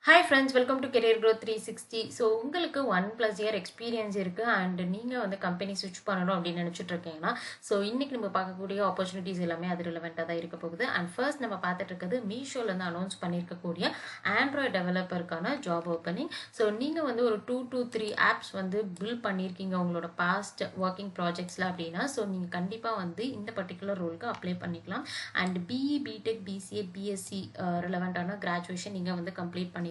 Hi friends, welcome to Career Growth 360. So உங்களுக்கு 1+ year experience இருக்குது and நீங்கள் வந்து கம்பெனி ஸ்விட்ச் பண்ணணும் அப்படின்னு நினச்சிட்டு இருக்கீங்கன்னா ஸோ இன்றைக்கி நம்ம பார்க்கக்கூடிய ஆப்பர்ச்சுனிட்டிஸ் எல்லாமே அது ரிலவெண்ட்டாக தான் இருக்க போகுது. அண்ட் ஃபர்ஸ்ட் நம்ம பார்த்துட்டு இருக்கிறது மீஷோலேருந்து அனௌன்ஸ் பண்ணியிருக்கக்கூடிய ஆண்ட்ராய்டு டெவலப்பருக்கான ஜாப் ஓப்பனிங். ஸோ நீங்கள் வந்து ஒரு 2 to 3 ஆப்ஸ் வந்து பில்ட் பண்ணியிருக்கீங்க உங்களோட பாஸ்ட் ஒர்க்கிங் ப்ராஜெக்ட்ஸில் அப்படின்னா ஸோ நீங்கள் கண்டிப்பாக வந்து இந்த பர்டிகுலர் ரோலுக்கு அப்ளை பண்ணிக்கலாம். And BE, BTech, BCA, BSc ரிலவெண்ட்டான கிராஜுவேஷன் நீங்கள் வந்து கம்ப்ளீட் பண்ணியிருக்கணும்.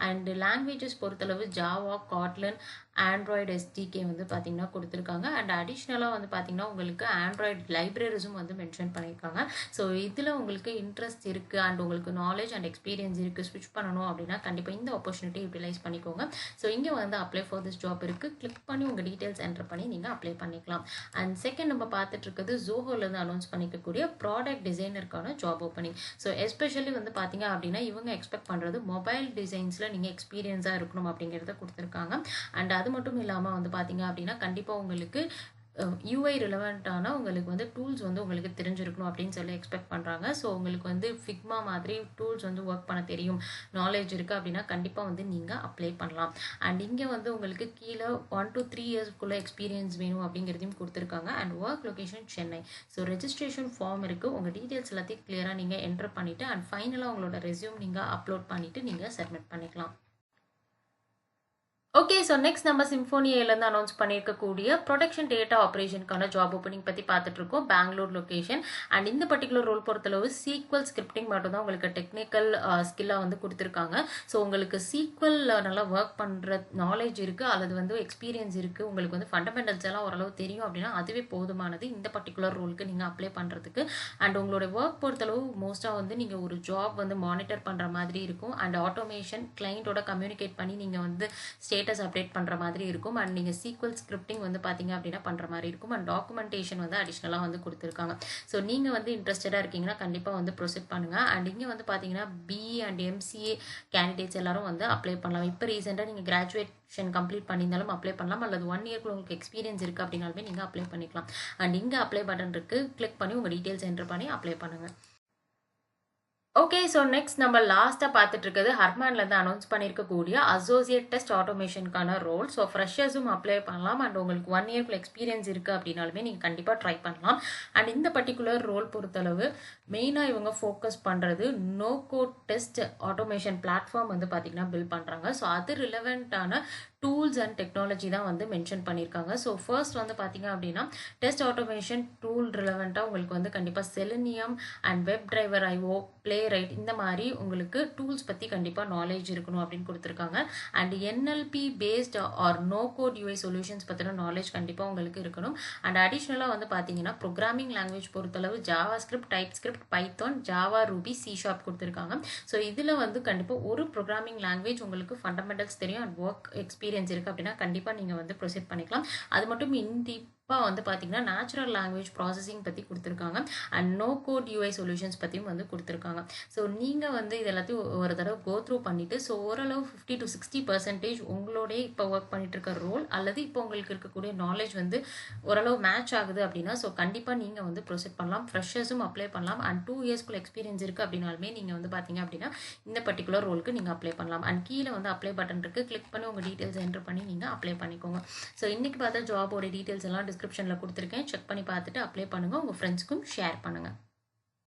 அண்ட் லாங்குவேஜஸ் பொறுத்தளவு ஜாவா, காட்லன், ஆண்ட்ராய்டு எஸ்டிகே வந்து பார்த்தீங்கன்னா கொடுத்துருக்காங்க. அண்ட் அடிஷ்னலாக வந்து பார்த்தீங்கன்னா உங்களுக்கு ஆண்ட்ராய்டு லைப்ரரிஸும் வந்து மென்ஷன் பண்ணியிருக்காங்க. ஸோ இதில் உங்களுக்கு இன்ட்ரெஸ்ட் இருக்குது அண்ட் உங்களுக்கு நாலேஜ் அண்ட் எக்ஸ்பீரியன்ஸ் இருக்குது ஸ்விட்ச் பண்ணணும் அப்படின்னா கண்டிப்பாக இந்த ஆப்பர்ச்சுனிட்டி யூட்டிலைஸ் பண்ணிக்கோங்க. ஸோ இங்கே வந்து அப்ளை ஃபார் திஸ் ஜாப் இருக்குது. கிளிக் பண்ணி உங்கள் டீட்டெயில்ஸ் என்டர் பண்ணி நீங்கள் அப்ளை பண்ணிக்கலாம். அண்ட் செகண்ட் நம்ம பார்த்துட்டு இருக்கிறது ஜோஹோலேருந்து அனௌன்ஸ் பண்ணிக்கக்கூடிய ப்ராடக்ட் டிசைனருக்கான ஜாப் ஓப்பனிங். ஸோ எஸ்பெஷலி வந்து பார்த்தீங்க அப்படின்னா இவங்க எக்ஸ்பெக்ட் பண்ணுறது மொபைல் டிசைன்ஸில் நீங்கள் எக்ஸ்பீரியன்ஸாக இருக்கணும் அப்படிங்கிறத கொடுத்துருக்காங்க. அண்ட் அது மட்டும் இல்லாமல் வந்து பார்த்தீங்க அப்படின்னா கண்டிப்பாக உங்களுக்கு யூஐ ரிலவெண்ட்டான உங்களுக்கு வந்து டூல்ஸ் வந்து உங்களுக்கு தெரிஞ்சிருக்கணும் அப்படின்னு சொல்லி எக்ஸ்பெக்ட் பண்ணுறாங்க. ஸோ உங்களுக்கு வந்து ஃபிக்மா மாதிரி டூல்ஸ் வந்து ஒர்க் பண்ண தெரியும், நாலேஜ் இருக்குது அப்படின்னா கண்டிப்பாக வந்து நீங்கள் அப்ளை பண்ணலாம். அண்ட் இங்கே வந்து உங்களுக்கு கீழே 1 to 3 இயர்ஸ்க்குள்ளே எக்ஸ்பீரியன்ஸ் வேணும் அப்படிங்கிறதையும் கொடுத்துருக்காங்க. And work location Chennai. So registration form இருக்குது. உங்கள் டீட்டெயில்ஸ் எல்லாத்தையும் கிளியராக நீங்கள் என்டர் பண்ணிவிட்டு அண்ட் ஃபைனலாக உங்களோட ரெஸ்யூம் நீங்கள் அப்லோட் பண்ணிவிட்டு நீங்கள் சப்மிட் பண்ணிக்கலாம். ஓகே, ஸோ நெக்ஸ்ட் நம்ம சிம்போனியிலேருந்து அனௌன்ஸ் பண்ணியிருக்கக்கூடிய ப்ரொடக்ஷன் டேட்டா ஆப்ரேஷனுக்கான ஜாப் ஓப்பனிங் பற்றி பார்த்துட்டு இருக்கோம். பெங்களூர் லொக்கேஷன். அண்ட் இந்த பர்டிகுலர் ரோல் பொறுத்தளவு சீக்வல் ஸ்கிரிப்டிங் மட்டும் தான் உங்களுக்கு டெக்னிக்கல் ஸ்கில்லாக வந்து கொடுத்துருக்காங்க. ஸோ உங்களுக்கு சீக்வல் நல்லா ஒர்க் பண்ணுற நாலேஜ் இருக்குது அல்லது வந்து எக்ஸ்பீரியன்ஸ் இருக்குது, உங்களுக்கு வந்து ஃபண்டமெண்டல்ஸ் எல்லாம் ஓரளவு தெரியும் அப்படின்னா அதுவே போதுமானது இந்த பர்டிகுலர் ரோலுக்கு நீங்கள் அப்ளை பண்ணுறதுக்கு. அண்ட் உங்களோட ஒர்க் பொறுத்தளவு மோஸ்ட்டாக வந்து நீங்கள் ஒரு ஜாப் வந்து மானிட்டர் பண்ணுற மாதிரி இருக்கும். அண்ட் ஆட்டோமேஷன் கிளைண்ட்டோட கம்யூனிகேட் பண்ணி நீங்கள் வந்து ஸ்டேட்டஸ் அப்டேட் பண்ணுற மாதிரி இருக்கும். அண்ட் நீங்கள் சீக்வல் ஸ்கிரிப்டிங் வந்து பார்த்தீங்க அப்படின்னா பண்ணுற மாதிரி இருக்கும். அண்ட் டாக்குமெண்டேஷன் வந்து அடிஷ்னலாக வந்து கொடுத்துருக்காங்க. ஸோ நீங்கள் வந்து இன்ட்ரெஸ்டடாக இருக்கீங்கன்னா கண்டிப்பாக வந்து ப்ரொசீட் பண்ணுங்கள். அண்ட் இங்கே வந்து பார்த்தீங்கன்னா பிஇ அண்ட் எம்சிஏ கேண்டிடேட்ஸ் எல்லாரும் வந்து அப்ளை பண்ணலாம். இப்போ ரீசெண்டாக நீங்கள் கிராஜுவேஷன் கம்ப்ளீட் பண்ணியிருந்தாலும் அப்ளை பண்ணலாம், அல்லது 1 இயர்க்குள்ள உங்களுக்கு எக்ஸ்பீரியன்ஸ் இருக்குது அப்படின்னாலுமே நீங்கள் அப்ளை பண்ணிக்கலாம். அண்ட் இங்கே அப்ளை பட்டன் இருக்குது, கிளிக் பண்ணி உங்கள் டீட்டெயில்ஸ் என்டர் பண்ணி அப்ளை பண்ணுங்கள். ஓகே, ஸோ நெக்ஸ்ட் நம்ம லாஸ்ட்டாக பார்த்துட்டு இருக்கிறது ஹர்மான்லேருந்து அனௌன்ஸ் பண்ணியிருக்கக்கூடிய அசோசியேட் டெஸ்ட் ஆட்டோமேஷனுக்கான ரோல். ஸோ ஃப்ரெஷர்ஸும் அப்ளை பண்ணலாம் அண்ட் உங்களுக்கு 1 இயர்க்குள்ள எக்ஸ்பீரியன்ஸ் இருக்குது அப்படின்னாலுமே நீங்கள் கண்டிப்பாக ட்ரை பண்ணலாம். அண்ட் இந்த பர்டிகுலர் ரோல் பொறுத்தளவு மெயினாக இவங்க ஃபோக்கஸ் பண்ணுறது no code test automation platform வந்து பார்த்திங்கன்னா பில்ட் பண்ணுறாங்க. ஸோ அது ரிலவெண்ட்டான டூல்ஸ் அண்ட் டெக்னாலஜி தான் வந்து மென்ஷன் பண்ணியிருக்காங்க. ஸோ ஃபர்ஸ்ட் வந்து பார்த்தீங்க அப்படின்னா டெஸ்ட் ஆட்டோமேஷன் டூல் ரிலவெண்ட்டாக உங்களுக்கு வந்து கண்டிப்பாக selenium and web driver IO, play right இந்த மாதிரி உங்களுக்கு டூல்ஸ் பற்றி கண்டிப்பாக நாலேஜ் இருக்கணும் அப்படின்னு கொடுத்துருக்காங்க. And NLP based or no code UI solutions பற்றின நாலேஜ் கண்டிப்பாக உங்களுக்கு இருக்கணும். அண்ட் அடிஷ்னலாக வந்து பார்த்தீங்கன்னா ப்ரோக்ராமிங் லாங்குவேஜ் பொறுத்தளவு JavaScript, TypeScript, Python, Java, Ruby, C sharp கொடுத்துருக்காங்க. ஸோ இதில் வந்து கண்டிப்பாக ஒரு ப்ரோக்ராமிங் லாங்குவேஜ் உங்களுக்கு ஃபண்டமெண்டல்ஸ் தெரியும் அண்ட் ஒர்க் எக்ஸ்பீரியன்ஸ் இருக்குது அப்படின்னா கண்டிப்பாக நீங்கள் வந்து ப்ரொசீட் பண்ணிக்கலாம். அது மட்டும் வந்து பார்த்தீங்கன்னா நேச்சுரல் லாங்குவேஜ் ப்ராசஸிங் பற்றி கொடுத்துருக்காங்க and no code UI solutions பற்றியும் வந்து கொடுத்துருக்காங்க. ஸோ நீங்கள் வந்து இது எல்லாத்தையும் ஒரு தடவை கோ த்ரூ பண்ணிவிட்டு ஸோ ஓரளவு 50 to 60% உங்களோடைய இப்போ ஒர்க் பண்ணிட்டு இருக்க ரோல் அல்லது இப்போ உங்களுக்கு இருக்கக்கூடிய நாலேஜ் வந்து ஓரளவு மேட்ச் ஆகுது அப்படின்னா ஸோ கண்டிப்பாக நீங்கள் வந்து ப்ரொசீட் பண்ணலாம். ஃப்ரெஷர்ஸும் அப்ளை பண்ணலாம். அண்ட் 2 இயர்ஸ்க்குள்ள எக்ஸ்பீரியன்ஸ் இருக்குது அப்படின்னாலுமே நீங்கள் வந்து பார்த்தீங்க அப்படின்னா இந்த பர்டிகுலர் ரோலுக்கு நீங்கள் அப்ளை பண்ணலாம். அண்ட் கீழே வந்து அப்ளை பட்டன் இருக்குது, கிளிக் பண்ணி உங்கள் டீட்டெயில்ஸ் என்டர் பண்ணி நீங்கள் அப்ளை பண்ணிக்கோங்க. ஸோ இன்றைக்கி பார்த்தா ஜாபோட டீட்டெயில்ஸ் எல்லாம் டிஸ்கிரிப்ஷனில் கொடுத்துருக்கேன். செக் பண்ணி பார்த்துட்டு அப்ளை பண்ணுங்கள், உங்கள் ஃப்ரெண்ட்ஸ்க்கும் ஷேர் பண்ணுங்கள்.